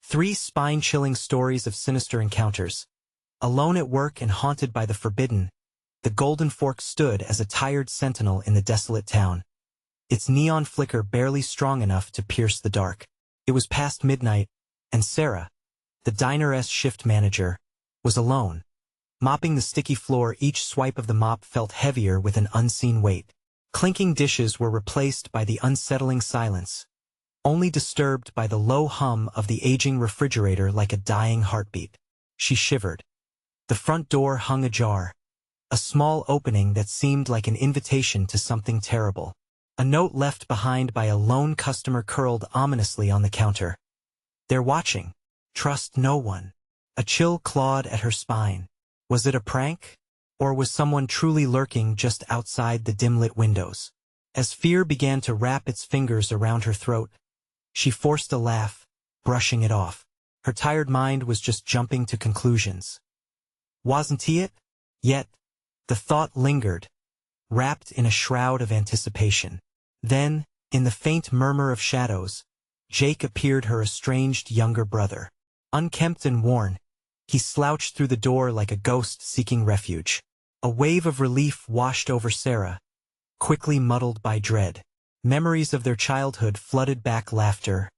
3 spine-chilling stories of sinister encounters. Alone at work and haunted by the forbidden, the Golden Fork stood as a tired sentinel in the desolate town. Its neon flicker barely strong enough to pierce the dark. It was past midnight, and Sarah, the diner's shift manager, was alone. Mopping the sticky floor, each swipe of the mop felt heavier with an unseen weight. Clinking dishes were replaced by the unsettling silence, only disturbed by the low hum of the aging refrigerator like a dying heartbeat. She shivered. The front door hung ajar, a small opening that seemed like an invitation to something terrible. A note left behind by a lone customer curled ominously on the counter. "They're watching. Trust no one." A chill clawed at her spine. Was it a prank? Or was someone truly lurking just outside the dim-lit windows? As fear began to wrap its fingers around her throat, she forced a laugh, brushing it off. Her tired mind was just jumping to conclusions. Wasn't he it? Yet, the thought lingered, wrapped in a shroud of anticipation. Then, in the faint murmur of shadows, Jake appeared, her estranged younger brother. Unkempt and worn, he slouched through the door like a ghost seeking refuge. A wave of relief washed over Sarah, quickly muddled by dread. Memories of their childhood flooded back, laughter,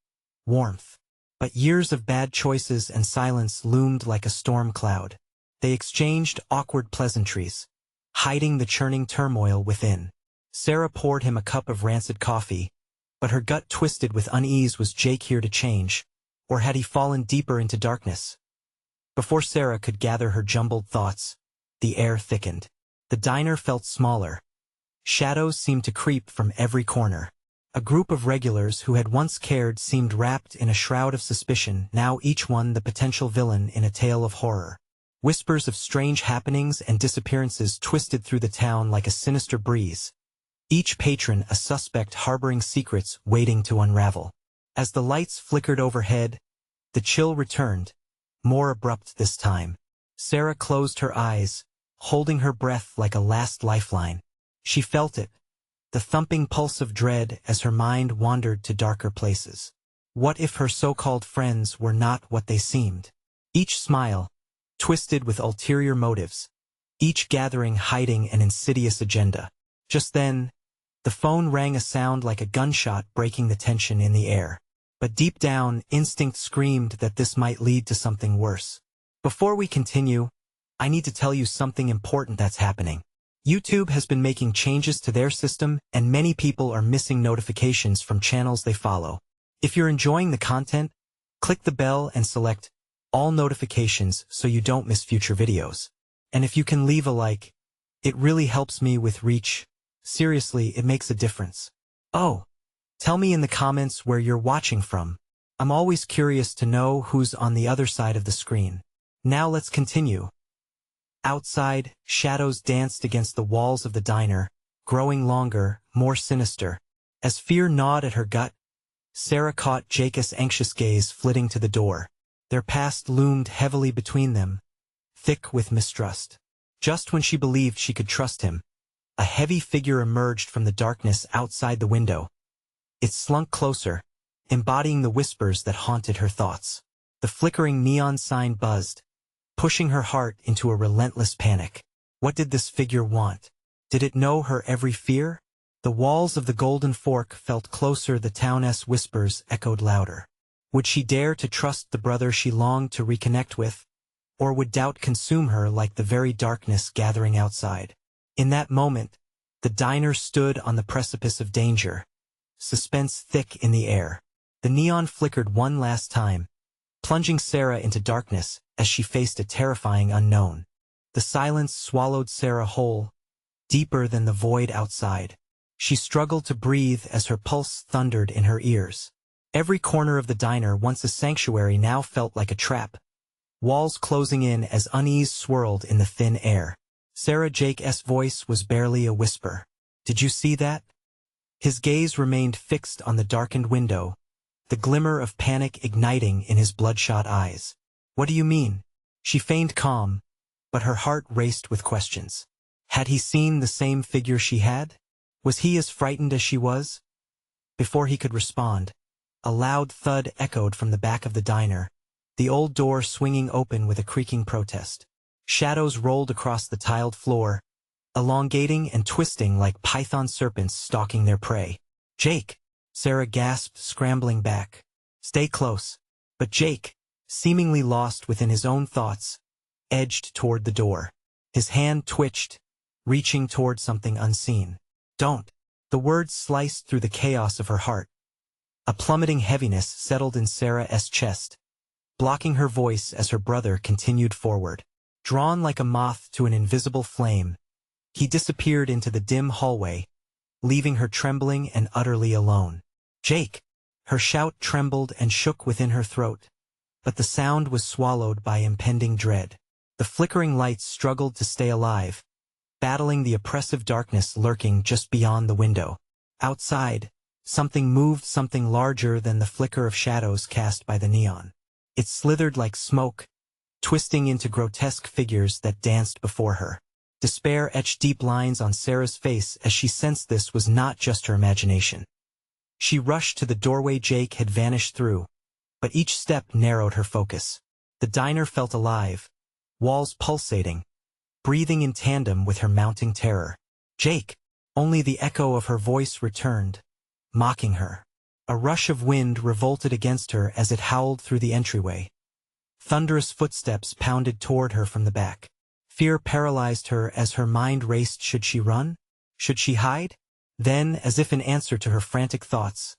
warmth. But years of bad choices and silence loomed like a storm cloud. They exchanged awkward pleasantries, hiding the churning turmoil within. Sarah poured him a cup of rancid coffee, but her gut twisted with unease. Was Jake here to change, or had he fallen deeper into darkness? Before Sarah could gather her jumbled thoughts, the air thickened. The diner felt smaller. Shadows seemed to creep from every corner. A group of regulars who had once cared seemed wrapped in a shroud of suspicion, now each one the potential villain in a tale of horror. Whispers of strange happenings and disappearances twisted through the town like a sinister breeze, each patron a suspect harboring secrets waiting to unravel. As the lights flickered overhead, the chill returned, more abrupt this time. Sarah closed her eyes, holding her breath like a last lifeline. She felt it, the thumping pulse of dread as her mind wandered to darker places. What if her so-called friends were not what they seemed? Each smile, twisted with ulterior motives, each gathering hiding an insidious agenda. Just then, the phone rang, a sound like a gunshot breaking the tension in the air. But deep down, instinct screamed that this might lead to something worse. Before we continue, I need to tell you something important that's happening. YouTube has been making changes to their system, and many people are missing notifications from channels they follow. If you're enjoying the content, click the bell and select all notifications so you don't miss future videos. And if you can leave a like, it really helps me with reach. Seriously, it makes a difference. Oh, tell me in the comments where you're watching from. I'm always curious to know who's on the other side of the screen. Now let's continue. Outside, shadows danced against the walls of the diner, growing longer, more sinister. As fear gnawed at her gut, Sarah caught Jake's anxious gaze flitting to the door. Their past loomed heavily between them, thick with mistrust. Just when she believed she could trust him, a heavy figure emerged from the darkness outside the window. It slunk closer, embodying the whispers that haunted her thoughts. The flickering neon sign buzzed, pushing her heart into a relentless panic. What did this figure want? Did it know her every fear? The walls of the Golden Fork felt closer, the town's whispers echoed louder. Would she dare to trust the brother she longed to reconnect with? Or would doubt consume her like the very darkness gathering outside? In that moment, the diner stood on the precipice of danger, suspense thick in the air. The neon flickered one last time, plunging Sarah into darkness as she faced a terrifying unknown. The silence swallowed Sarah whole, deeper than the void outside. She struggled to breathe as her pulse thundered in her ears. Every corner of the diner, once a sanctuary, now felt like a trap, walls closing in as unease swirled in the thin air. Sarah Jake's voice was barely a whisper. "Did you see that?" His gaze remained fixed on the darkened window, the glimmer of panic igniting in his bloodshot eyes. "What do you mean?" She feigned calm, but her heart raced with questions. Had he seen the same figure she had? Was he as frightened as she was? Before he could respond, a loud thud echoed from the back of the diner, the old door swinging open with a creaking protest. Shadows rolled across the tiled floor, elongating and twisting like python serpents stalking their prey. "Jake!" Sarah gasped, scrambling back. "Stay close." But Jake, seemingly lost within his own thoughts, edged toward the door. His hand twitched, reaching toward something unseen. "Don't." The words sliced through the chaos of her heart. A plummeting heaviness settled in Sarah's chest, blocking her voice as her brother continued forward. Drawn like a moth to an invisible flame, he disappeared into the dim hallway, leaving her trembling and utterly alone. "Jake!" Her shout trembled and shook within her throat, but the sound was swallowed by impending dread. The flickering lights struggled to stay alive, battling the oppressive darkness lurking just beyond the window. Outside, something moved, something larger than the flicker of shadows cast by the neon. It slithered like smoke, twisting into grotesque figures that danced before her. Despair etched deep lines on Sarah's face as she sensed this was not just her imagination. She rushed to the doorway Jake had vanished through, but each step narrowed her focus. The diner felt alive, walls pulsating, breathing in tandem with her mounting terror. "Jake!" Only the echo of her voice returned, mocking her. A rush of wind revolted against her as it howled through the entryway. Thunderous footsteps pounded toward her from the back. Fear paralyzed her as her mind raced. Should she run? Should she hide? Then, as if in answer to her frantic thoughts,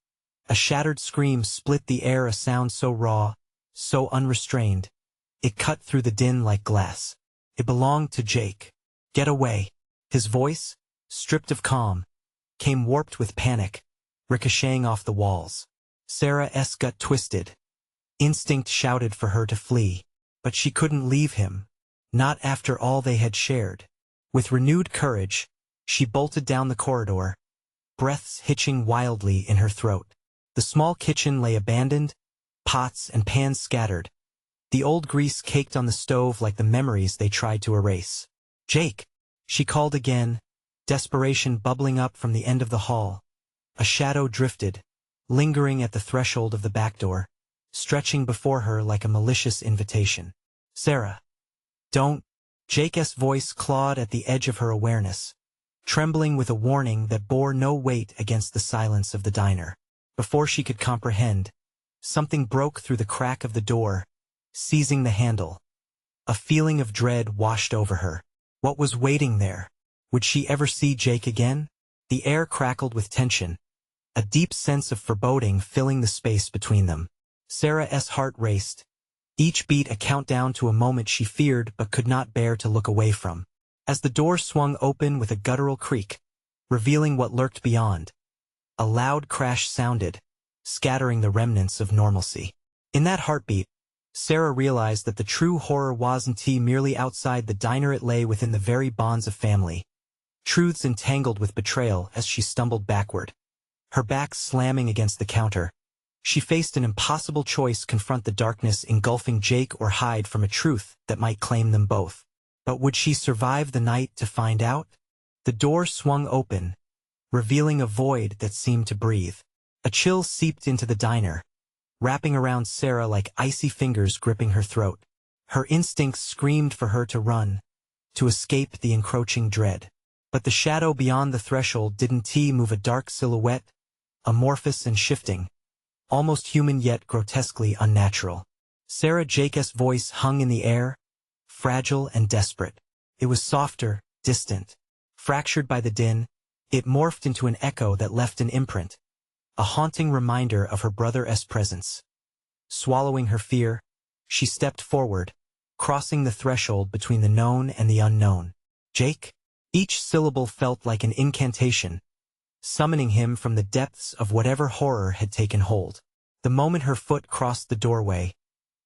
a shattered scream split the air, a sound so raw, so unrestrained. It cut through the din like glass. It belonged to Jake. "Get away!" His voice, stripped of calm, came warped with panic, ricocheting off the walls. Sarah's gut twisted. Instinct shouted for her to flee, but she couldn't leave him, not after all they had shared. With renewed courage, she bolted down the corridor, breaths hitching wildly in her throat. The small kitchen lay abandoned, pots and pans scattered, the old grease caked on the stove like the memories they tried to erase. "Jake!" she called again, desperation bubbling up from the end of the hall. A shadow drifted, lingering at the threshold of the back door, stretching before her like a malicious invitation. "Sarah! Don't!" Jake's voice clawed at the edge of her awareness, trembling with a warning that bore no weight against the silence of the diner. Before she could comprehend, something broke through the crack of the door, seizing the handle. A feeling of dread washed over her. What was waiting there? Would she ever see Jake again? The air crackled with tension, a deep sense of foreboding filling the space between them. Sarah's heart raced, each beat a countdown to a moment she feared but could not bear to look away from. As the door swung open with a guttural creak, revealing what lurked beyond, a loud crash sounded, scattering the remnants of normalcy. In that heartbeat, Sarah realized that the true horror wasn't merely outside the diner, it lay within the very bonds of family. Truths entangled with betrayal. As she stumbled backward, her back slamming against the counter, she faced an impossible choice: confront the darkness engulfing Jake or hide from a truth that might claim them both. But would she survive the night to find out? The door swung open, revealing a void that seemed to breathe. A chill seeped into the diner, wrapping around Sarah like icy fingers gripping her throat. Her instincts screamed for her to run, to escape the encroaching dread. But the shadow beyond the threshold didn't move, a dark silhouette, amorphous and shifting, almost human yet grotesquely unnatural. Sarah Jake's voice hung in the air, fragile and desperate. It was softer, distant, fractured by the din. It morphed into an echo that left an imprint, a haunting reminder of her brother's presence. Swallowing her fear, she stepped forward, crossing the threshold between the known and the unknown. "Jake?" Each syllable felt like an incantation, summoning him from the depths of whatever horror had taken hold. The moment her foot crossed the doorway,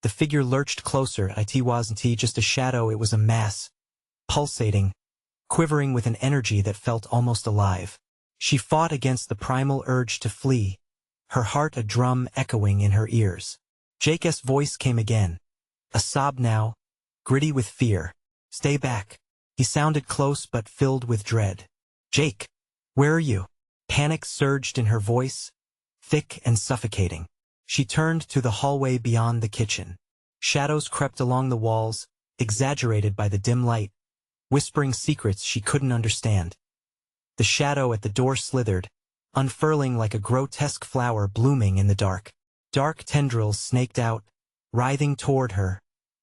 the figure lurched closer. It wasn't just a shadow, it was a mass, pulsating, quivering with an energy that felt almost alive. She fought against the primal urge to flee, her heart a drum echoing in her ears. Jake's voice came again, a sob now, gritty with fear. "Stay back." He sounded close but filled with dread. "Jake, where are you?" Panic surged in her voice, thick and suffocating. She turned to the hallway beyond the kitchen. Shadows crept along the walls, exaggerated by the dim light, whispering secrets she couldn't understand. The shadow at the door slithered, unfurling like a grotesque flower blooming in the dark. Dark tendrils snaked out, writhing toward her,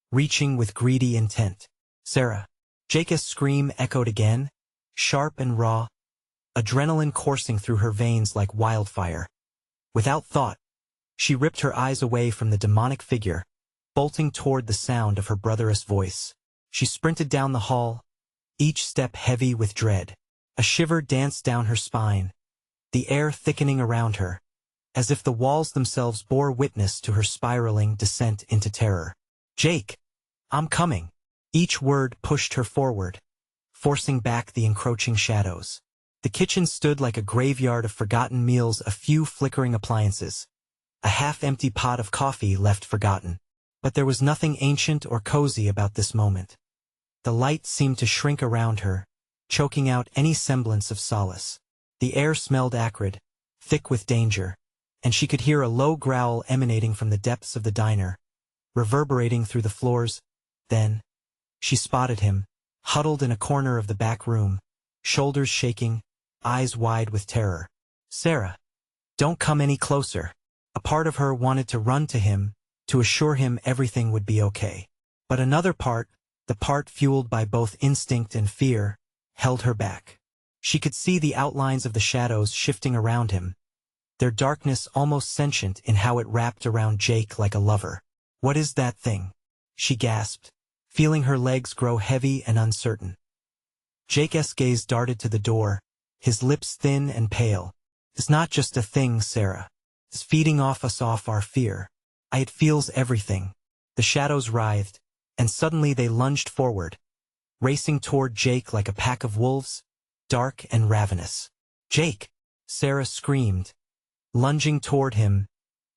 reaching with greedy intent. Sarah. Jake's scream echoed again, sharp and raw, adrenaline coursing through her veins like wildfire. Without thought, she ripped her eyes away from the demonic figure, bolting toward the sound of her brother's voice. She sprinted down the hall, each step heavy with dread. A shiver danced down her spine, the air thickening around her, as if the walls themselves bore witness to her spiraling descent into terror. "Jake! I'm coming!" Each word pushed her forward, forcing back the encroaching shadows. The kitchen stood like a graveyard of forgotten meals, a few flickering appliances, a half-empty pot of coffee left forgotten. But there was nothing ancient or cozy about this moment. The light seemed to shrink around her, choking out any semblance of solace. The air smelled acrid, thick with danger, and she could hear a low growl emanating from the depths of the diner, reverberating through the floors. Then, she spotted him, huddled in a corner of the back room, shoulders shaking, eyes wide with terror. "Sarah, don't come any closer." A part of her wanted to run to him, to assure him everything would be okay. But another part, the part fueled by both instinct and fear, held her back. She could see the outlines of the shadows shifting around him, their darkness almost sentient in how it wrapped around Jake like a lover. "What is that thing?" she gasped, feeling her legs grow heavy and uncertain. Jake's gaze darted to the door, his lips thin and pale. "It's not just a thing, Sarah. It's feeding off our fear. It feels everything." The shadows writhed, and suddenly they lunged forward, racing toward Jake like a pack of wolves, dark and ravenous. "Jake!" Sarah screamed, lunging toward him,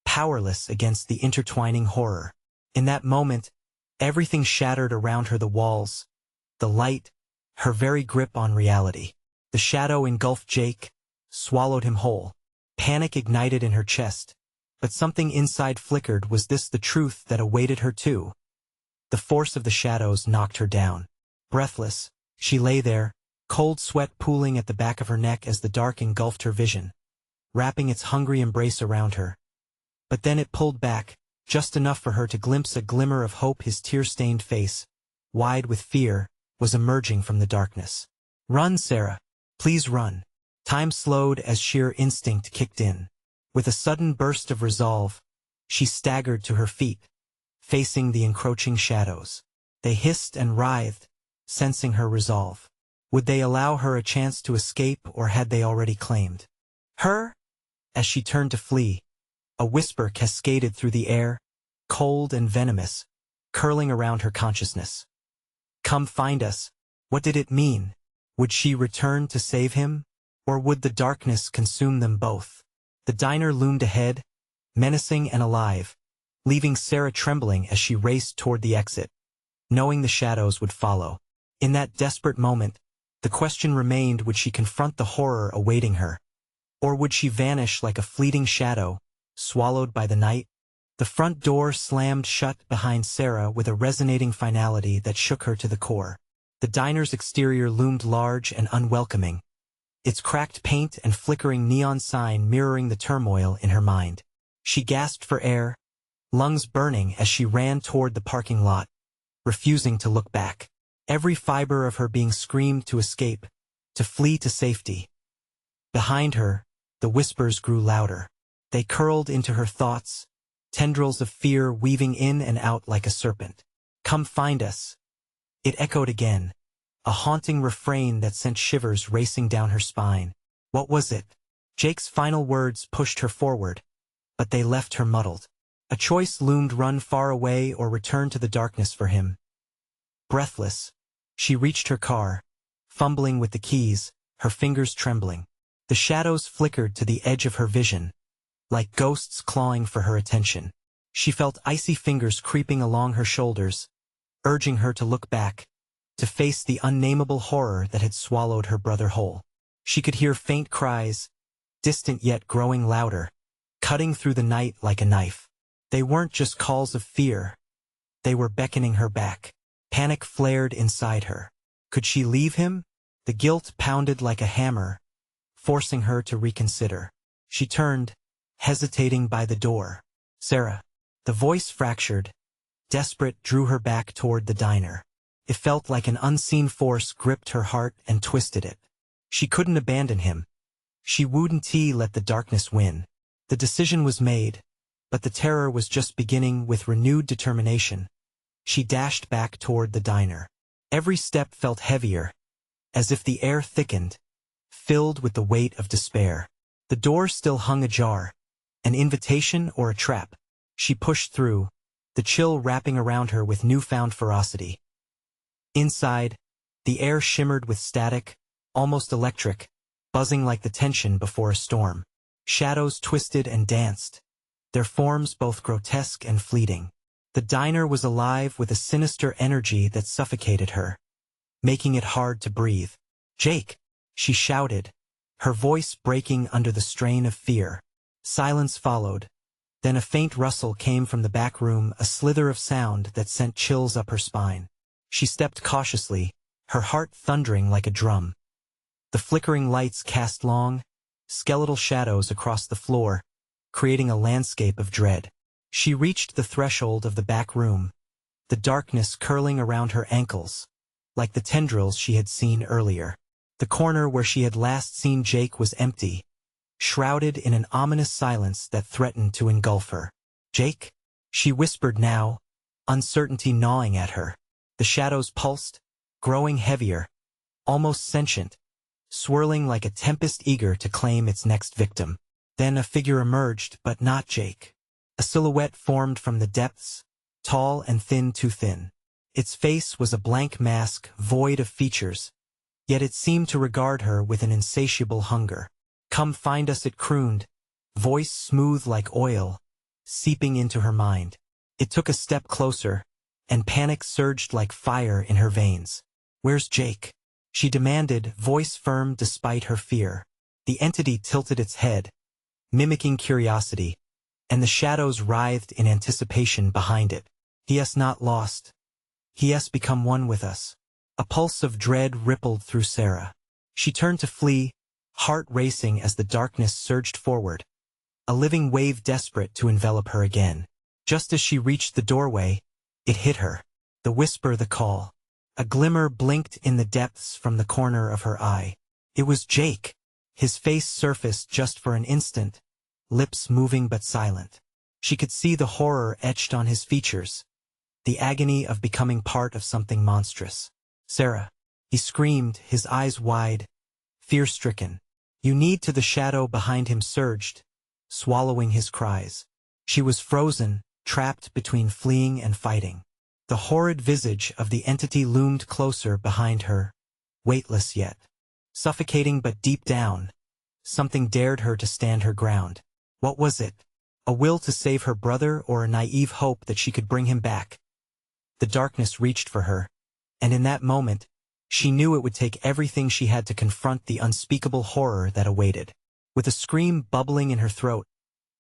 powerless against the intertwining horror. In that moment, everything shattered around her, the walls, the light, her very grip on reality. The shadow engulfed Jake, swallowed him whole. Panic ignited in her chest, but something inside flickered. Was this the truth that awaited her too? The force of the shadows knocked her down. Breathless, she lay there, cold sweat pooling at the back of her neck as the dark engulfed her vision, wrapping its hungry embrace around her. But then it pulled back, just enough for her to glimpse a glimmer of hope. His tear-stained face, wide with fear, was emerging from the darkness. "Run, Sarah. Please run." Time slowed as sheer instinct kicked in. With a sudden burst of resolve, she staggered to her feet, facing the encroaching shadows. They hissed and writhed, sensing her resolve. Would they allow her a chance to escape, or had they already claimed her? As she turned to flee, a whisper cascaded through the air, cold and venomous, curling around her consciousness. "Come find us." What did it mean? Would she return to save him, or would the darkness consume them both? The diner loomed ahead, menacing and alive, leaving Sarah trembling as she raced toward the exit, knowing the shadows would follow. In that desperate moment, the question remained: would she confront the horror awaiting her? Or would she vanish like a fleeting shadow, swallowed by the night? The front door slammed shut behind Sarah with a resonating finality that shook her to the core. The diner's exterior loomed large and unwelcoming, its cracked paint and flickering neon sign mirroring the turmoil in her mind. She gasped for air, lungs burning as she ran toward the parking lot, refusing to look back. Every fiber of her being screamed to escape, to flee to safety. Behind her, the whispers grew louder. They curled into her thoughts, tendrils of fear weaving in and out like a serpent. "Come find us." It echoed again, a haunting refrain that sent shivers racing down her spine. What was it? Jake's final words pushed her forward, but they left her muddled. A choice loomed: run far away or return to the darkness for him. Breathless, she reached her car, fumbling with the keys, her fingers trembling. The shadows flickered to the edge of her vision, like ghosts clawing for her attention. She felt icy fingers creeping along her shoulders, urging her to look back, to face the unnameable horror that had swallowed her brother whole. She could hear faint cries, distant yet growing louder, cutting through the night like a knife. They weren't just calls of fear. They were beckoning her back. Panic flared inside her. Could she leave him? The guilt pounded like a hammer, forcing her to reconsider. She turned, hesitating by the door. "Sarah." The voice fractured, desperate, drew her back toward the diner. It felt like an unseen force gripped her heart and twisted it. She couldn't abandon him. She wouldn't let the darkness win. The decision was made, but the terror was just beginning. With renewed determination, she dashed back toward the diner. Every step felt heavier, as if the air thickened, filled with the weight of despair. The door still hung ajar, an invitation or a trap. She pushed through, the chill wrapping around her with newfound ferocity. Inside, the air shimmered with static, almost electric, buzzing like the tension before a storm. Shadows twisted and danced, their forms both grotesque and fleeting. The diner was alive with a sinister energy that suffocated her, making it hard to breathe. "Jake!" she shouted, her voice breaking under the strain of fear. Silence followed. Then a faint rustle came from the back room, a slither of sound that sent chills up her spine. She stepped cautiously, her heart thundering like a drum. The flickering lights cast long, skeletal shadows across the floor, creating a landscape of dread. She reached the threshold of the back room, the darkness curling around her ankles, like the tendrils she had seen earlier. The corner where she had last seen Jake was empty, shrouded in an ominous silence that threatened to engulf her. "Jake?" she whispered now, uncertainty gnawing at her. The shadows pulsed, growing heavier, almost sentient, swirling like a tempest eager to claim its next victim. Then a figure emerged, but not Jake. A silhouette formed from the depths, tall and thin, too thin. Its face was a blank mask, void of features, yet it seemed to regard her with an insatiable hunger. "Come find us," it crooned, voice smooth like oil, seeping into her mind. It took a step closer, and panic surged like fire in her veins. "Where's Jake?" she demanded, voice firm despite her fear. The entity tilted its head, mimicking curiosity, and the shadows writhed in anticipation behind it. "He has not lost. He has become one with us." A pulse of dread rippled through Sarah. She turned to flee, heart racing as the darkness surged forward, a living wave desperate to envelop her again. Just as she reached the doorway, it hit her. The whisper, the call. A glimmer blinked in the depths from the corner of her eye. It was Jake. His face surfaced just for an instant, lips moving but silent. She could see the horror etched on his features, the agony of becoming part of something monstrous. "Sarah!" he screamed, his eyes wide, fear-stricken. "You need to." The shadow behind him surged, swallowing his cries. She was frozen, trapped between fleeing and fighting. The horrid visage of the entity loomed closer behind her, weightless yet suffocating, but deep down, something dared her to stand her ground. What was it? A will to save her brother, or a naive hope that she could bring him back? The darkness reached for her, and in that moment, she knew it would take everything she had to confront the unspeakable horror that awaited. With a scream bubbling in her throat,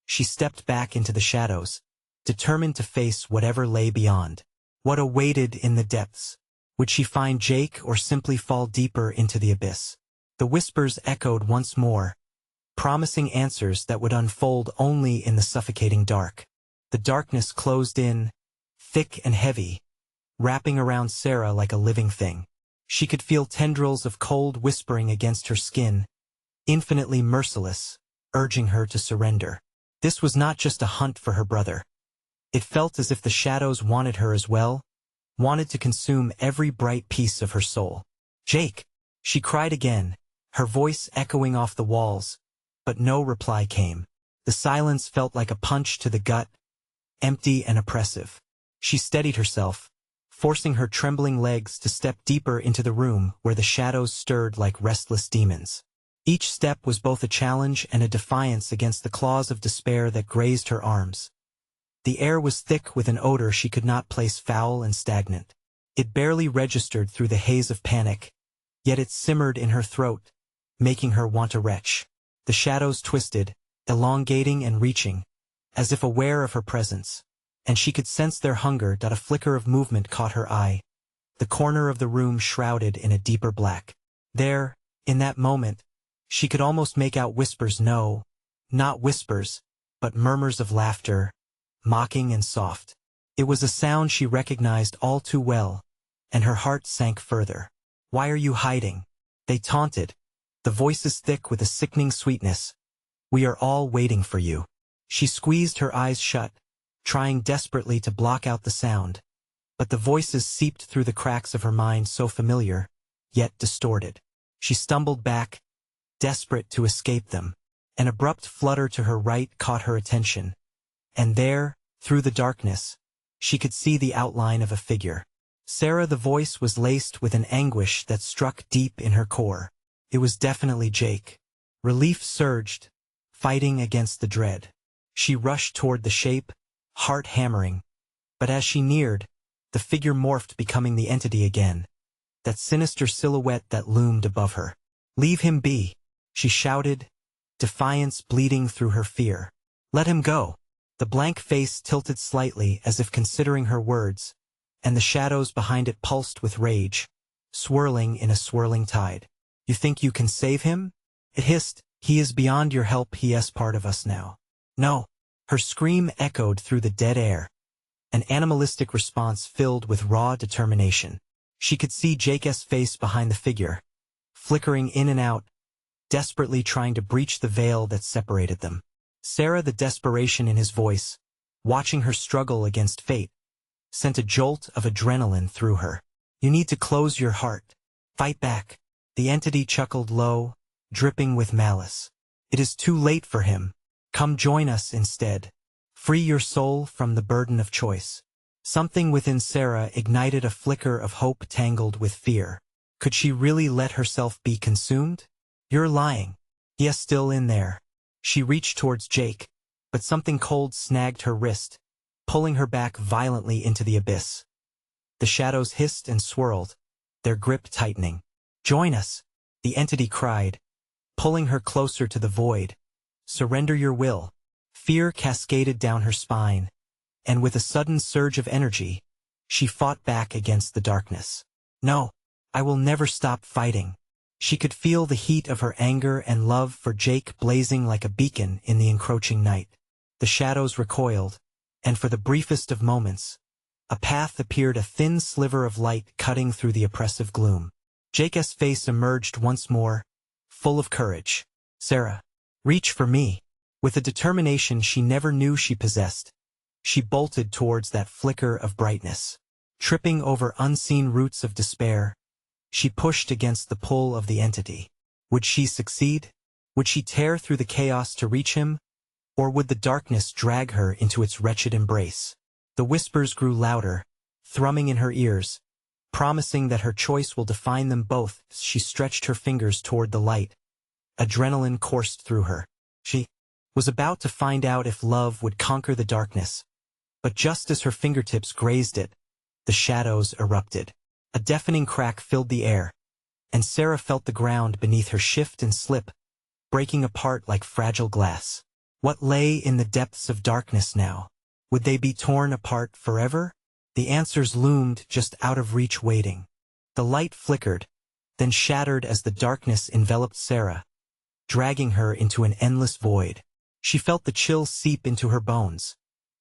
she stepped back into the shadows, determined to face whatever lay beyond. What awaited in the depths? Would she find Jake or simply fall deeper into the abyss? The whispers echoed once more, promising answers that would unfold only in the suffocating dark. The darkness closed in, thick and heavy, wrapping around Sarah like a living thing. She could feel tendrils of cold whispering against her skin, infinitely merciless, urging her to surrender. This was not just a hunt for her brother. It felt as if the shadows wanted her as well, wanted to consume every bright piece of her soul. "Jake!" she cried again, her voice echoing off the walls, but no reply came. The silence felt like a punch to the gut, empty and oppressive. She steadied herself, forcing her trembling legs to step deeper into the room where the shadows stirred like restless demons. Each step was both a challenge and a defiance against the claws of despair that grazed her arms. The air was thick with an odor she could not place, foul and stagnant. It barely registered through the haze of panic, yet it simmered in her throat, making her want to retch. The shadows twisted, elongating and reaching, as if aware of her presence. and she could sense their hunger. A flicker of movement caught her eye, the corner of the room shrouded in a deeper black. There, in that moment, she could almost make out whispers. No, not whispers, but murmurs of laughter, mocking and soft. It was a sound she recognized all too well, and her heart sank further. "Why are you hiding?" they taunted, the voices thick with a sickening sweetness. "We are all waiting for you." She squeezed her eyes shut, trying desperately to block out the sound, but the voices seeped through the cracks of her mind, so familiar, yet distorted. She stumbled back, desperate to escape them. An abrupt flutter to her right caught her attention, and there, through the darkness, she could see the outline of a figure. Sarah. The voice was laced with an anguish that struck deep in her core. It was definitely Jake. Relief surged, fighting against the dread. She rushed toward the shape, heart hammering, but as she neared, the figure morphed, becoming the entity again, that sinister silhouette that loomed above her. "Leave him be," she shouted, defiance bleeding through her fear. "Let him go." The blank face tilted slightly as if considering her words, and the shadows behind it pulsed with rage, swirling in a swirling tide. "You think you can save him?" it hissed. "He is beyond your help. He is part of us now." "No." Her scream echoed through the dead air, an animalistic response filled with raw determination. She could see Jake's face behind the figure, flickering in and out, desperately trying to breach the veil that separated them. Sarah, the desperation in his voice, watching her struggle against fate, sent a jolt of adrenaline through her. "You need to close your heart. Fight back." The entity chuckled low, dripping with malice. "It is too late for him. Come join us instead. Free your soul from the burden of choice." Something within Sarah ignited a flicker of hope tangled with fear. Could she really let herself be consumed? "You're lying." "He is still in there." She reached towards Jake, but something cold snagged her wrist, pulling her back violently into the abyss. The shadows hissed and swirled, their grip tightening. "Join us," the entity cried, pulling her closer to the void. "Surrender your will." Fear cascaded down her spine, and with a sudden surge of energy, she fought back against the darkness. "No, I will never stop fighting." She could feel the heat of her anger and love for Jake blazing like a beacon in the encroaching night. The shadows recoiled, and for the briefest of moments, a path appeared, a thin sliver of light cutting through the oppressive gloom. Jake's face emerged once more, full of courage. "Sarah, reach for me." With a determination she never knew she possessed, she bolted towards that flicker of brightness. Tripping over unseen roots of despair, she pushed against the pull of the entity. Would she succeed? Would she tear through the chaos to reach him? Or would the darkness drag her into its wretched embrace? The whispers grew louder, thrumming in her ears, promising that her choice will define them both. She stretched her fingers toward the light. Adrenaline coursed through her. She was about to find out if love would conquer the darkness. But just as her fingertips grazed it, the shadows erupted. A deafening crack filled the air, and Sarah felt the ground beneath her shift and slip, breaking apart like fragile glass. What lay in the depths of darkness now? Would they be torn apart forever? The answers loomed just out of reach, waiting. The light flickered, then shattered as the darkness enveloped Sarah, dragging her into an endless void. She felt the chill seep into her bones,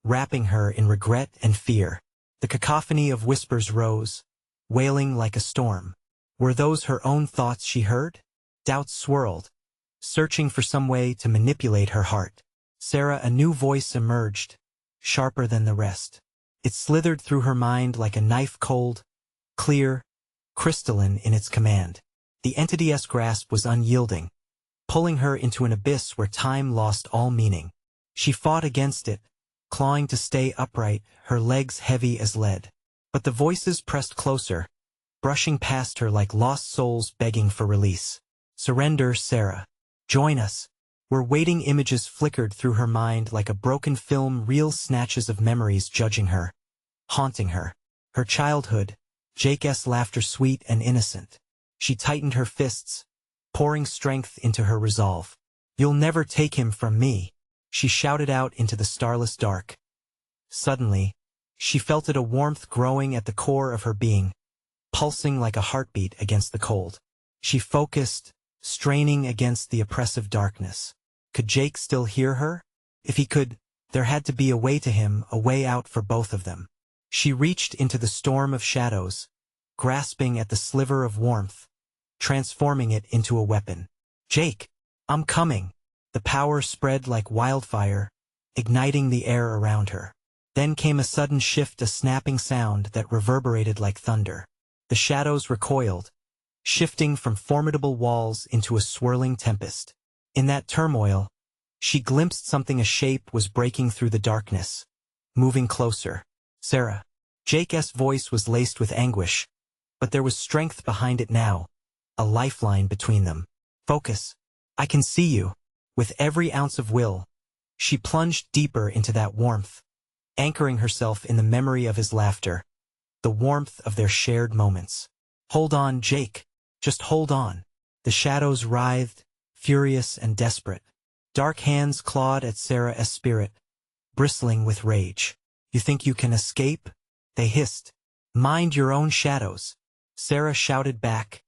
wrapping her in regret and fear. The cacophony of whispers rose, wailing like a storm. Were those her own thoughts she heard? Doubts swirled, searching for some way to manipulate her heart. "Sarah," a new voice emerged, sharper than the rest. It slithered through her mind like a knife, cold, clear, crystalline in its command. The entity's grasp was unyielding, pulling her into an abyss where time lost all meaning. She fought against it, clawing to stay upright, her legs heavy as lead. But the voices pressed closer, brushing past her like lost souls begging for release. "Surrender, Sarah. Join us. We're waiting." Images flickered through her mind like a broken film, real snatches of memories judging her, haunting her. Her childhood, Jake's laughter sweet and innocent. She tightened her fists, pouring strength into her resolve. "You'll never take him from me," she shouted out into the starless dark. Suddenly, she felt it, a warmth growing at the core of her being, pulsing like a heartbeat against the cold. She focused, straining against the oppressive darkness. Could Jake still hear her? If he could, there had to be a way to him, a way out for both of them. She reached into the storm of shadows, grasping at the sliver of warmth, transforming it into a weapon. "Jake, I'm coming." The power spread like wildfire, igniting the air around her. Then came a sudden shift, a snapping sound that reverberated like thunder. The shadows recoiled, shifting from formidable walls into a swirling tempest. In that turmoil, she glimpsed something. A shape was breaking through the darkness, moving closer. "Sarah." Jake's voice was laced with anguish, but there was strength behind it now, a lifeline between them. "Focus. I can see you." With every ounce of will, she plunged deeper into that warmth, anchoring herself in the memory of his laughter, the warmth of their shared moments. "Hold on, Jake. Just hold on." The shadows writhed, furious and desperate. Dark hands clawed at Sarah's spirit, bristling with rage. "You think you can escape?" they hissed. "Mind your own shadows." Sarah shouted back,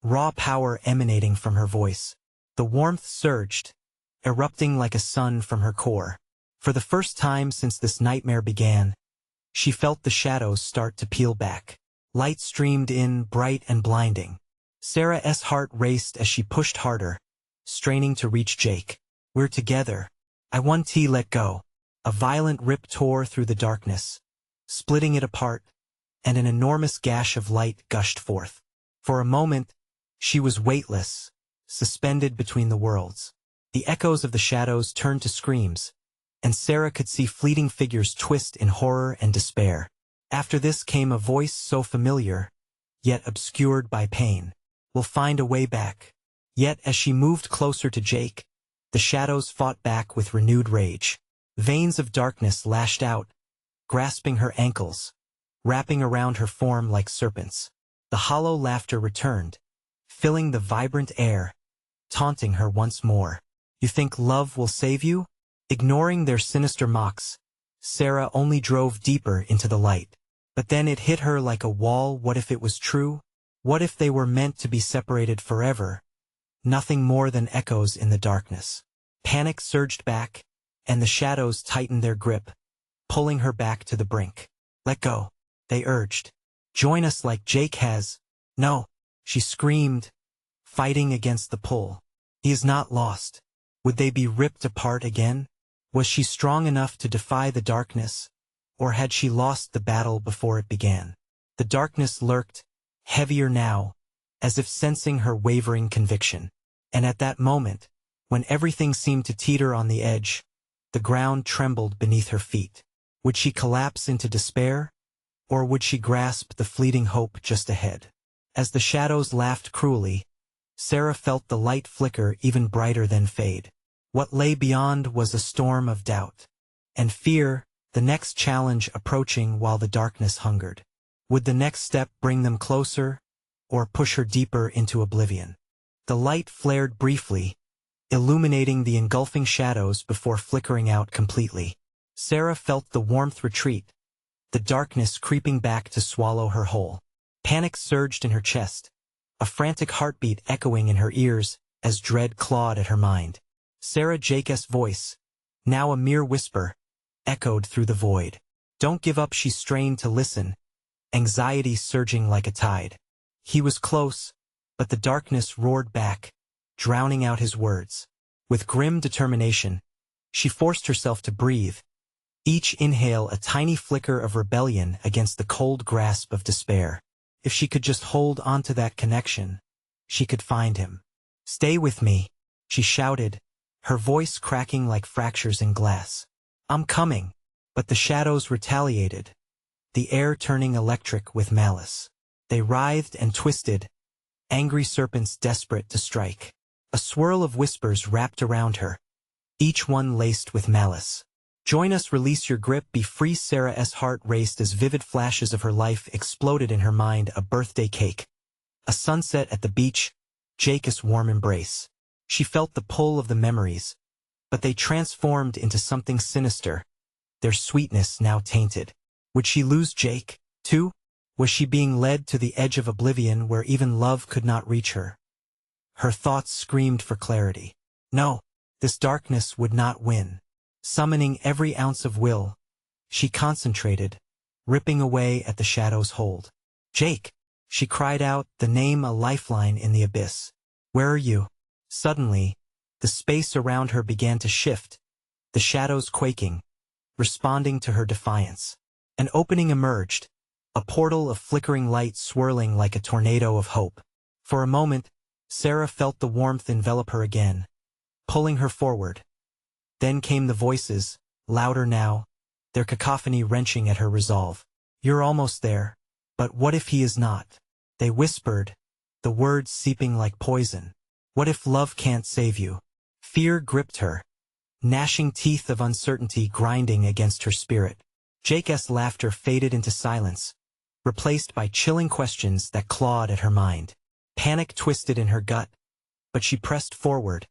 raw power emanating from her voice. The warmth surged, erupting like a sun from her core. For the first time since this nightmare began, she felt the shadows start to peel back. Light streamed in, bright and blinding. Sarah's heart raced as she pushed harder, straining to reach Jake. "We're together. I want to let go." A violent rip tore through the darkness, splitting it apart, and an enormous gash of light gushed forth. For a moment, she was weightless, suspended between the worlds. The echoes of the shadows turned to screams, and Sarah could see fleeting figures twist in horror and despair. After this came a voice so familiar, yet obscured by pain. "We'll find a way back." Yet as she moved closer to Jake, the shadows fought back with renewed rage. Veins of darkness lashed out, grasping her ankles, wrapping around her form like serpents. The hollow laughter returned, filling the vibrant air, taunting her once more. "You think love will save you?" Ignoring their sinister mocks, Sarah only drove deeper into the light. But then it hit her like a wall. What if it was true? What if they were meant to be separated forever? Nothing more than echoes in the darkness. Panic surged back, and the shadows tightened their grip, pulling her back to the brink. "Let go," they urged. "Join us like Jake has." "No," she screamed, fighting against the pull. "He is not lost." Would they be ripped apart again? Was she strong enough to defy the darkness, or had she lost the battle before it began? The darkness lurked, heavier now, as if sensing her wavering conviction. And at that moment, when everything seemed to teeter on the edge, the ground trembled beneath her feet. Would she collapse into despair, or would she grasp the fleeting hope just ahead? As the shadows laughed cruelly, Sarah felt the light flicker even brighter than fade. What lay beyond was a storm of doubt and fear, the next challenge approaching while the darkness hungered. Would the next step bring them closer, or push her deeper into oblivion? The light flared briefly, illuminating the engulfing shadows before flickering out completely. Sarah felt the warmth retreat, the darkness creeping back to swallow her whole. Panic surged in her chest, a frantic heartbeat echoing in her ears as dread clawed at her mind. Sarah Jake's voice, now a mere whisper, echoed through the void. "Don't give up." She strained to listen, anxiety surging like a tide. He was close, but the darkness roared back, drowning out his words. With grim determination, she forced herself to breathe, each inhale a tiny flicker of rebellion against the cold grasp of despair. If she could just hold onto that connection, she could find him. "Stay with me," she shouted, her voice cracking like fractures in glass. "I'm coming." But the shadows retaliated, the air turning electric with malice. They writhed and twisted, angry serpents desperate to strike. A swirl of whispers wrapped around her, each one laced with malice. "Join us, release your grip, be free." Sarah's heart raced as vivid flashes of her life exploded in her mind. A birthday cake, a sunset at the beach, Jake's warm embrace. She felt the pull of the memories, but they transformed into something sinister, their sweetness now tainted. Would she lose Jake, too? Was she being led to the edge of oblivion where even love could not reach her? Her thoughts screamed for clarity. No, this darkness would not win. Summoning every ounce of will, she concentrated, ripping away at the shadow's hold. Jake! She cried out, the name a lifeline in the abyss. Where are you? Suddenly, the space around her began to shift, the shadows quaking, responding to her defiance. An opening emerged, a portal of flickering light swirling like a tornado of hope. For a moment, Sarah felt the warmth envelop her again, pulling her forward. Then came the voices, louder now, their cacophony wrenching at her resolve. You're almost there, but what if he is not? They whispered, the words seeping like poison. What if love can't save you? Fear gripped her, gnashing teeth of uncertainty grinding against her spirit. Jake's laughter faded into silence, replaced by chilling questions that clawed at her mind. Panic twisted in her gut, but she pressed forward,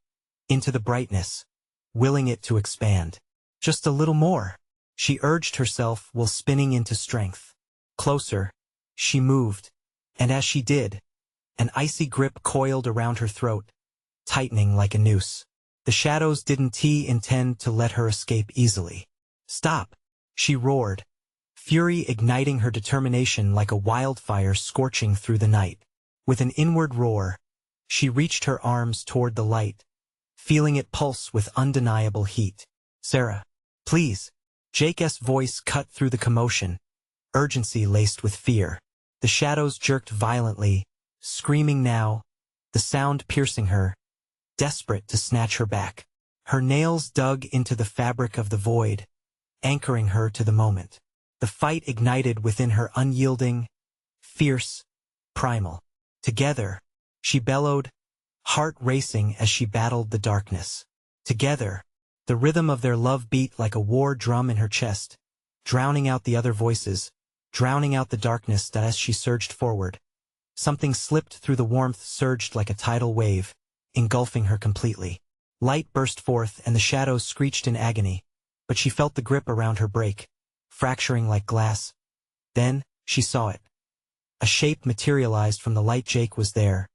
into the brightness, willing it to expand. Just a little more, she urged herself while spinning into strength. Closer, she moved, and as she did, an icy grip coiled around her throat, tightening like a noose. The shadows didn't intend to let her escape easily. Stop, she roared, fury igniting her determination like a wildfire scorching through the night. With an inward roar, she reached her arms toward the light, feeling it pulse with undeniable heat. Sarah, please. Jake's voice cut through the commotion, urgency laced with fear. The shadows jerked violently, screaming now, the sound piercing her, desperate to snatch her back. Her nails dug into the fabric of the void, anchoring her to the moment. The fight ignited within her unyielding, fierce, primal. Together, she bellowed, heart racing as she battled the darkness. Together, the rhythm of their love beat like a war drum in her chest, drowning out the other voices, drowning out the darkness that as she surged forward. Something slipped through the warmth, surged like a tidal wave, engulfing her completely. Light burst forth and the shadows screeched in agony, but she felt the grip around her break, fracturing like glass. Then, she saw it. A shape materialized from the light. Jake was there,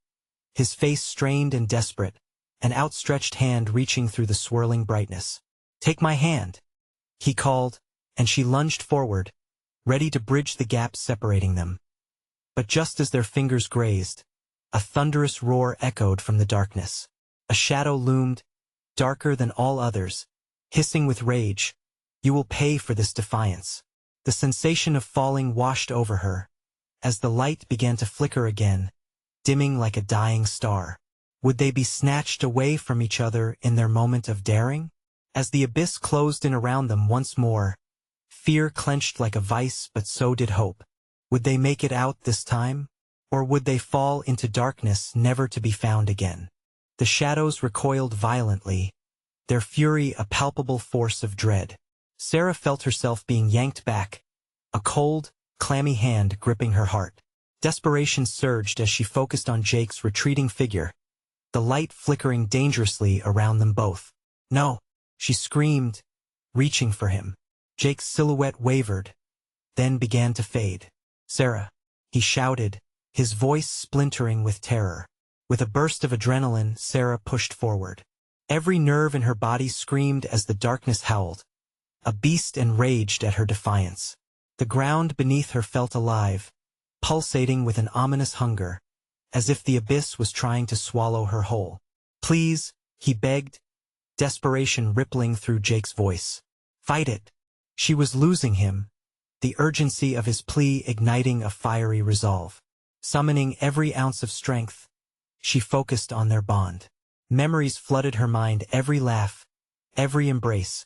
his face strained and desperate, an outstretched hand reaching through the swirling brightness. Take my hand, he called, and she lunged forward, ready to bridge the gap separating them. But just as their fingers grazed, a thunderous roar echoed from the darkness. A shadow loomed, darker than all others, hissing with rage. You will pay for this defiance. The sensation of falling washed over her, as the light began to flicker again, dimming like a dying star. Would they be snatched away from each other in their moment of daring? As the abyss closed in around them once more, fear clenched like a vice, but so did hope. Would they make it out this time? Or would they fall into darkness never to be found again? The shadows recoiled violently, their fury a palpable force of dread. Sarah felt herself being yanked back, a cold, clammy hand gripping her heart. Desperation surged as she focused on Jake's retreating figure, the light flickering dangerously around them both. No, she screamed, reaching for him. Jake's silhouette wavered, then began to fade. Sarah, he shouted, his voice splintering with terror. With a burst of adrenaline, Sarah pushed forward. Every nerve in her body screamed as the darkness howled, a beast enraged at her defiance. The ground beneath her felt alive, pulsating with an ominous hunger, as if the abyss was trying to swallow her whole. Please, he begged, desperation rippling through Jake's voice. Fight it. She was losing him, the urgency of his plea igniting a fiery resolve. Summoning every ounce of strength, she focused on their bond. Memories flooded her mind, every laugh, every embrace.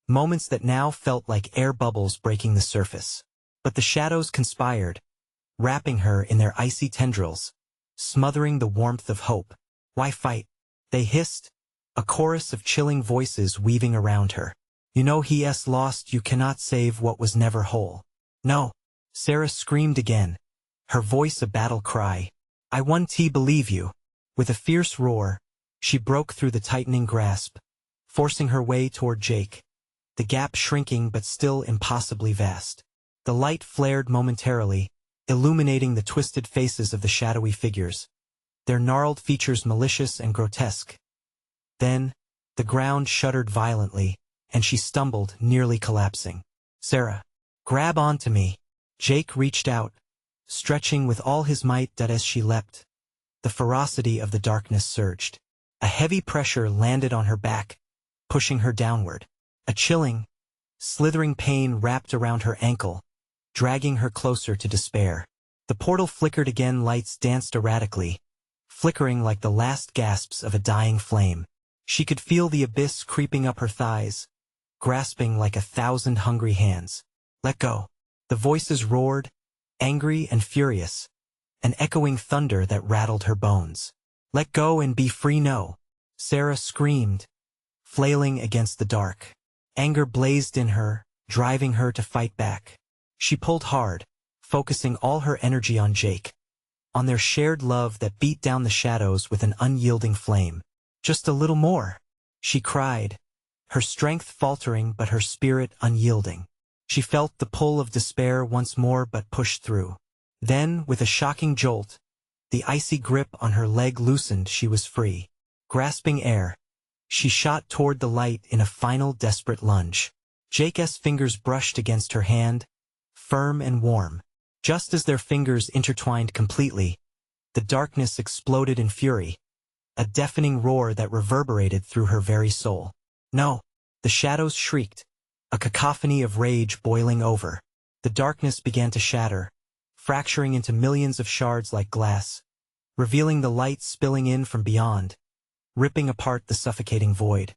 Moments that now felt like air bubbles breaking the surface. But the shadows conspired, wrapping her in their icy tendrils, smothering the warmth of hope. Why fight? They hissed, a chorus of chilling voices weaving around her. You know he's lost, you cannot save what was never whole. No, Sarah screamed again, her voice a battle cry. I won't believe you. With a fierce roar, she broke through the tightening grasp, forcing her way toward Jake. the gap shrinking but still impossibly vast. The light flared momentarily, illuminating the twisted faces of the shadowy figures, their gnarled features malicious and grotesque. Then, the ground shuddered violently, and she stumbled, nearly collapsing. "Sarah, grab onto me." Jake reached out, stretching with all his might. That as she leapt, the ferocity of the darkness surged. A heavy pressure landed on her back, pushing her downward. A chilling, slithering pain wrapped around her ankle, dragging her closer to despair. The portal flickered again. Lights danced erratically, flickering like the last gasps of a dying flame. She could feel the abyss creeping up her thighs, grasping like 1,000 hungry hands. "Let go." The voices roared, angry and furious, an echoing thunder that rattled her bones. "Let go and be free." "No." Sarah screamed, flailing against the dark. Anger blazed in her, driving her to fight back. She pulled hard, focusing all her energy on Jake, on their shared love that beat down the shadows with an unyielding flame. "Just a little more," she cried, her strength faltering but her spirit unyielding. She felt the pull of despair once more but pushed through. Then, with a shocking jolt, the icy grip on her leg loosened. She was free. Grasping air, she shot toward the light in a final desperate lunge. Jake's fingers brushed against her hand, firm and warm. Just as their fingers intertwined completely, the darkness exploded in fury, a deafening roar that reverberated through her very soul. "No!" The shadows shrieked, a cacophony of rage boiling over. The darkness began to shatter, fracturing into millions of shards like glass, revealing the light spilling in from beyond, ripping apart the suffocating void.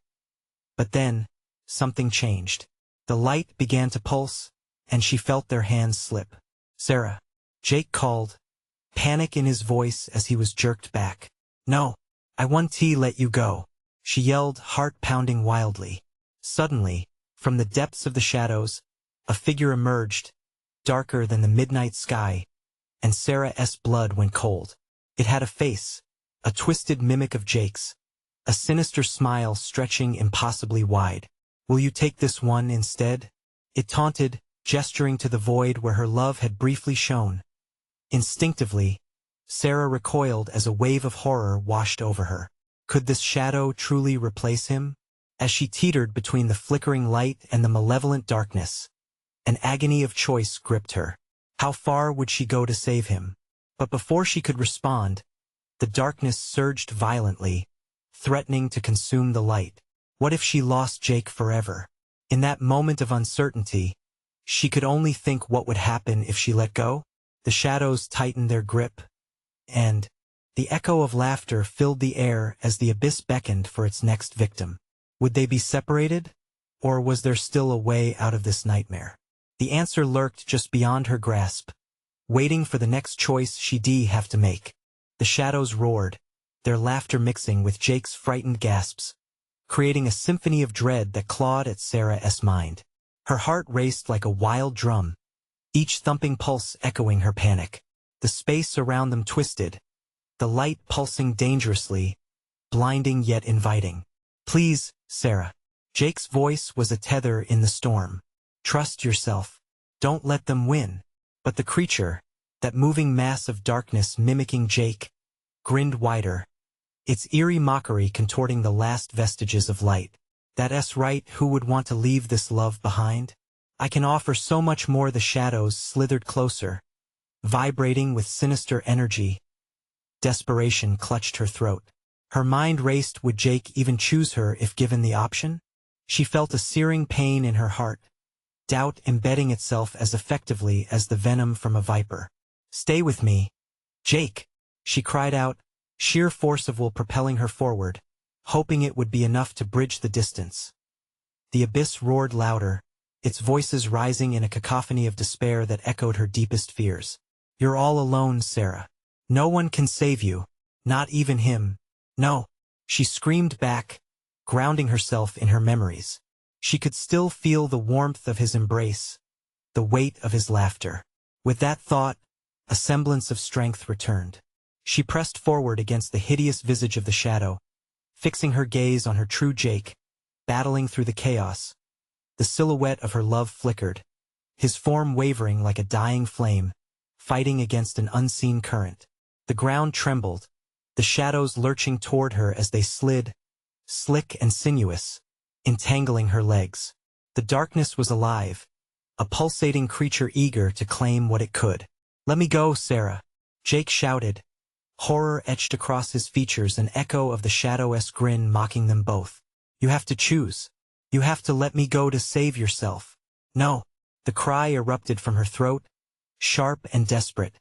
But then, something changed. The light began to pulse, and she felt their hands slip. "Sarah," Jake called, panic in his voice as he was jerked back. "No, I want to let you go," she yelled, heart pounding wildly. Suddenly, from the depths of the shadows, a figure emerged, darker than the midnight sky, and Sarah's blood went cold. It had a face, a twisted mimic of Jake's, a sinister smile stretching impossibly wide. "Will you take this one instead?" it taunted, gesturing to the void where her love had briefly shone. Instinctively, Sarah recoiled as a wave of horror washed over her. Could this shadow truly replace him? As she teetered between the flickering light and the malevolent darkness, an agony of choice gripped her. How far would she go to save him? But before she could respond, the darkness surged violently, threatening to consume the light. What if she lost Jake forever? In that moment of uncertainty, she could only think what would happen if she let go. The shadows tightened their grip, and the echo of laughter filled the air as the abyss beckoned for its next victim. Would they be separated? Or was there still a way out of this nightmare? The answer lurked just beyond her grasp, waiting for the next choice she'd have to make. The shadows roared, their laughter mixing with Jake's frightened gasps, creating a symphony of dread that clawed at Sarah's mind. Her heart raced like a wild drum, each thumping pulse echoing her panic. The space around them twisted, the light pulsing dangerously, blinding yet inviting. "Please, Sarah." Jake's voice was a tether in the storm. "Trust yourself. Don't let them win." But the creature, that moving mass of darkness mimicking Jake, grinned wider, its eerie mockery contorting the last vestiges of light. "That's right, who would want to leave this love behind? I can offer so much more." The shadows slithered closer, vibrating with sinister energy. Desperation clutched her throat. Her mind raced. Would Jake even choose her if given the option? She felt a searing pain in her heart, doubt embedding itself as effectively as the venom from a viper. "Stay with me, Jake," she cried out, sheer force of will propelling her forward, hoping it would be enough to bridge the distance. The abyss roared louder, its voices rising in a cacophony of despair that echoed her deepest fears. "You're all alone, Sarah. No one can save you, not even him." "No," she screamed back, grounding herself in her memories. She could still feel the warmth of his embrace, the weight of his laughter. With that thought, a semblance of strength returned. She pressed forward against the hideous visage of the shadow, fixing her gaze on her true Jake, battling through the chaos, The silhouette of her love flickered, his form wavering like a dying flame, fighting against an unseen current. The ground trembled, the shadows lurching toward her as they slid, slick and sinuous, entangling her legs. The darkness was alive, a pulsating creature eager to claim what it could. "Let me go, Sarah," Jake shouted, horror etched across his features, an echo of the shadow-esque grin mocking them both. "You have to choose. You have to let me go to save yourself." "No." The cry erupted from her throat, sharp and desperate,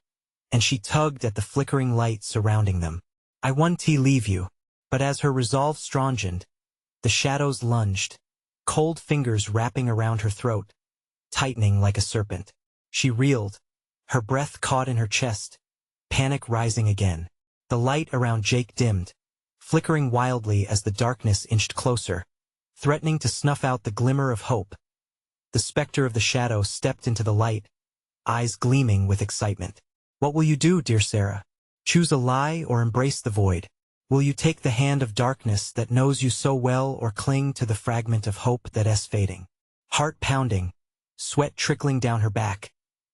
and she tugged at the flickering light surrounding them. "I want to leave you." But as her resolve strengthened, the shadows lunged, cold fingers wrapping around her throat, tightening like a serpent. She reeled, her breath caught in her chest, panic rising again. The light around Jake dimmed, flickering wildly as the darkness inched closer, threatening to snuff out the glimmer of hope. The specter of the shadow stepped into the light, eyes gleaming with excitement. "What will you do, dear Sarah? Choose a lie or embrace the void? Will you take the hand of darkness that knows you so well or cling to the fragment of hope that is fading?" Heart pounding, sweat trickling down her back.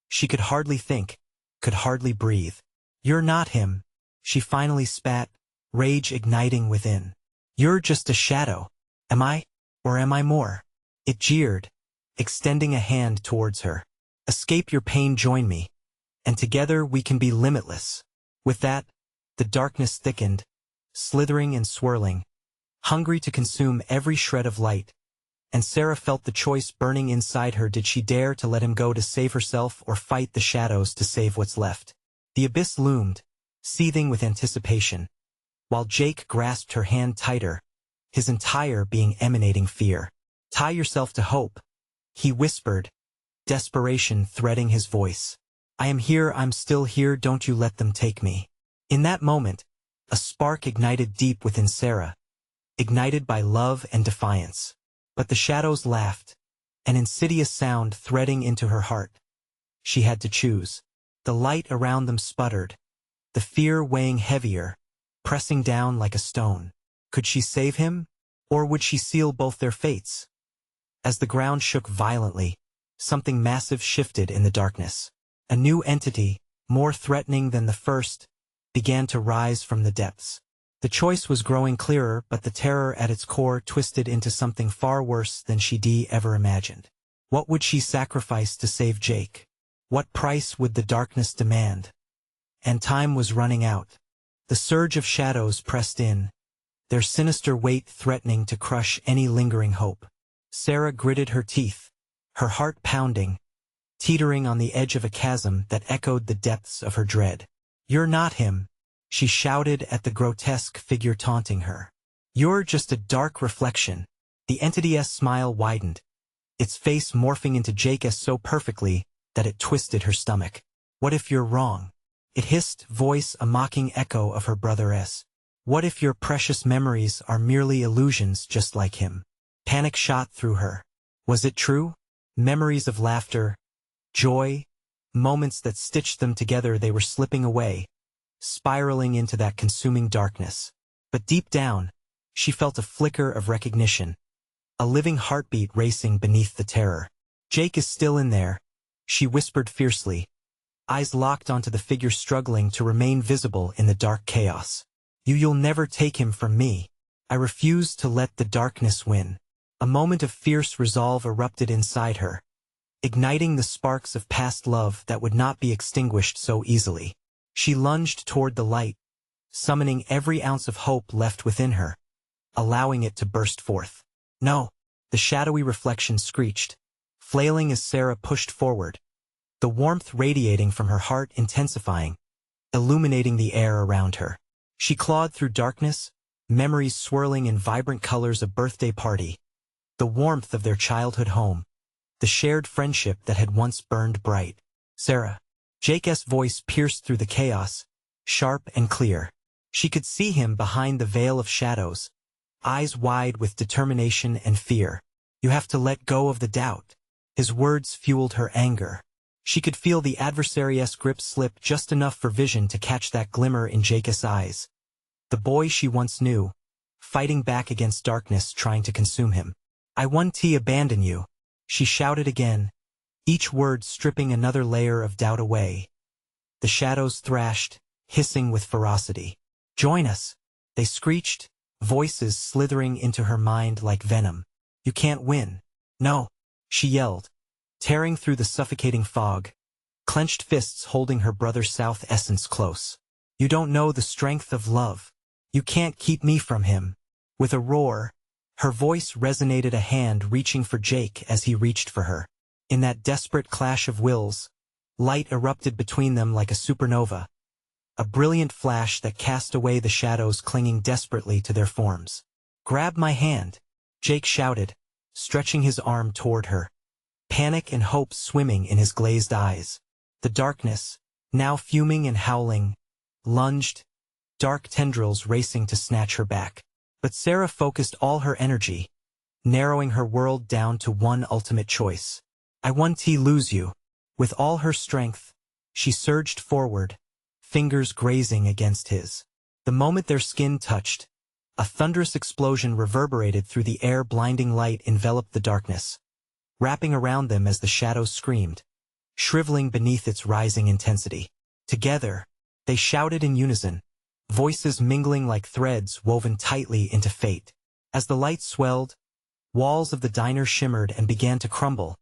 She could hardly think, could hardly breathe. "You're not him," she finally spat, rage igniting within. "You're just a shadow. Am I? Or am I more?" It jeered, extending a hand towards her. "Escape your pain, join me, and together we can be limitless." With that, the darkness thickened, slithering and swirling, hungry to consume every shred of light, and Sarah felt the choice burning inside her. Did she dare to let him go to save herself or fight the shadows to save what's left? The abyss loomed, seething with anticipation, while Jake grasped her hand tighter, his entire being emanating fear. "Tie yourself to hope," he whispered, desperation threading his voice. "I am here, I'm still here, don't you let them take me." In that moment, a spark ignited deep within Sarah, ignited by love and defiance. But the shadows laughed, an insidious sound threading into her heart. She had to choose. The light around them sputtered, the fear weighing heavier, pressing down like a stone. Could she save him, or would she seal both their fates? As the ground shook violently, something massive shifted in the darkness. A new entity, more threatening than the first, began to rise from the depths. The choice was growing clearer, but the terror at its core twisted into something far worse than she'd ever imagined. What would she sacrifice to save Jake? What price would the darkness demand? And time was running out. The surge of shadows pressed in, their sinister weight threatening to crush any lingering hope. Sarah gritted her teeth, her heart pounding, teetering on the edge of a chasm that echoed the depths of her dread. "You're not him," she shouted at the grotesque figure taunting her. "You're just a dark reflection." The entity's smile widened, its face morphing into Jake's so perfectly that it twisted her stomach. "What if you're wrong?" It hissed, voice a mocking echo of her brother's. "What if your precious memories are merely illusions just like him?" Panic shot through her. Was it true? Memories of laughter, joy, moments that stitched them together, they were slipping away, spiraling into that consuming darkness. But deep down, she felt a flicker of recognition, a living heartbeat racing beneath the terror. "Jake is still in there," she whispered fiercely, eyes locked onto the figure struggling to remain visible in the dark chaos. You'll never take him from me. I refuse to let the darkness win." A moment of fierce resolve erupted inside her, igniting the sparks of past love that would not be extinguished so easily. She lunged toward the light, summoning every ounce of hope left within her, allowing it to burst forth. "No!" The shadowy reflection screeched, flailing as Sarah pushed forward, the warmth radiating from her heart intensifying, illuminating the air around her. She clawed through darkness, memories swirling in vibrant colors: a birthday party, the warmth of their childhood home, the shared friendship that had once burned bright. "Sarah." Jake's voice pierced through the chaos, sharp and clear. She could see him behind the veil of shadows, eyes wide with determination and fear. "You have to let go of the doubt." His words fueled her anger. She could feel the adversary's grip slip just enough for vision to catch that glimmer in Jake's eyes. The boy she once knew, fighting back against darkness trying to consume him. "I won't abandon you." She shouted again, each word stripping another layer of doubt away. The shadows thrashed, hissing with ferocity. "Join us!" they screeched, voices slithering into her mind like venom. "You can't win." "No!" she yelled, tearing through the suffocating fog, clenched fists holding her brother South Essence close. "You don't know the strength of love. You can't keep me from him." With a roar, her voice resonated, a hand reaching for Jake as he reached for her. In that desperate clash of wills, light erupted between them like a supernova, a brilliant flash that cast away the shadows clinging desperately to their forms. "Grab my hand," Jake shouted, stretching his arm toward her, panic and hope swimming in his glazed eyes. The darkness, now fuming and howling, lunged, dark tendrils racing to snatch her back. But Sarah focused all her energy, narrowing her world down to one ultimate choice. "I want to lose you." With all her strength, she surged forward, fingers grazing against his. The moment their skin touched, a thunderous explosion reverberated through the air. Blinding light enveloped the darkness, wrapping around them as the shadows screamed, shriveling beneath its rising intensity. Together, they shouted in unison, voices mingling like threads woven tightly into fate. As the light swelled, walls of the diner shimmered and began to crumble,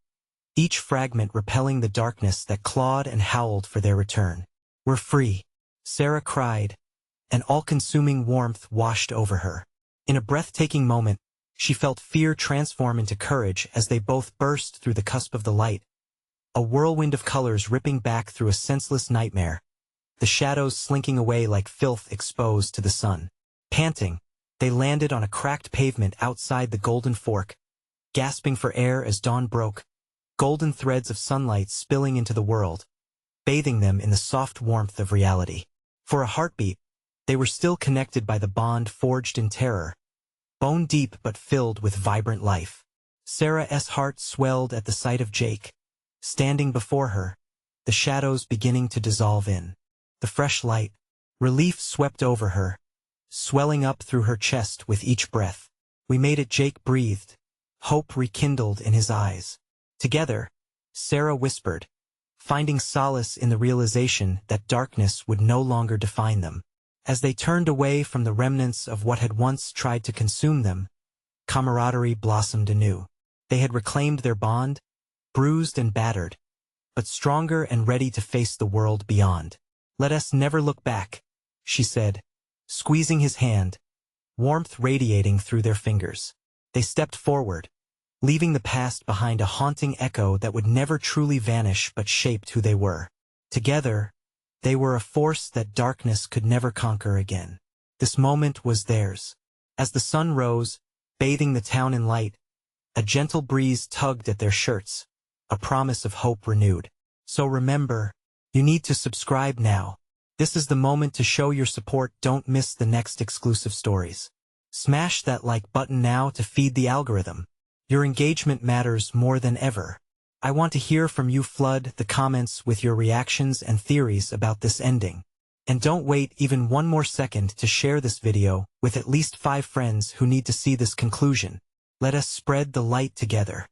each fragment repelling the darkness that clawed and howled for their return. "We're free," Sarah cried, an all-consuming warmth washed over her. In a breathtaking moment, she felt fear transform into courage as they both burst through the cusp of the light, a whirlwind of colors ripping back through a senseless nightmare, the shadows slinking away like filth exposed to the sun. Panting, they landed on a cracked pavement outside the Golden Fork, gasping for air as dawn broke, golden threads of sunlight spilling into the world, bathing them in the soft warmth of reality. For a heartbeat, they were still connected by the bond forged in terror, bone deep but filled with vibrant life. Sarah's heart swelled at the sight of Jake, standing before her, the shadows beginning to dissolve in. The fresh light, relief swept over her, swelling up through her chest with each breath. "We made it," Jake breathed, hope rekindled in his eyes. Together, Sarah whispered, finding solace in the realization that darkness would no longer define them. As they turned away from the remnants of what had once tried to consume them, camaraderie blossomed anew. They had reclaimed their bond, bruised and battered, but stronger and ready to face the world beyond. "Let us never look back," she said, squeezing his hand, warmth radiating through their fingers. They stepped forward, leaving the past behind, a haunting echo that would never truly vanish but shaped who they were. Together, they were a force that darkness could never conquer again. This moment was theirs. As the sun rose, bathing the town in light, a gentle breeze tugged at their shirts, a promise of hope renewed. So remember, you need to subscribe now. This is the moment to show your support. Don't miss the next exclusive stories. Smash that like button now to feed the algorithm. Your engagement matters more than ever. I want to hear from you. Flood the comments with your reactions and theories about this ending. And don't wait even one more second to share this video with at least 5 friends who need to see this conclusion. Let us spread the light together.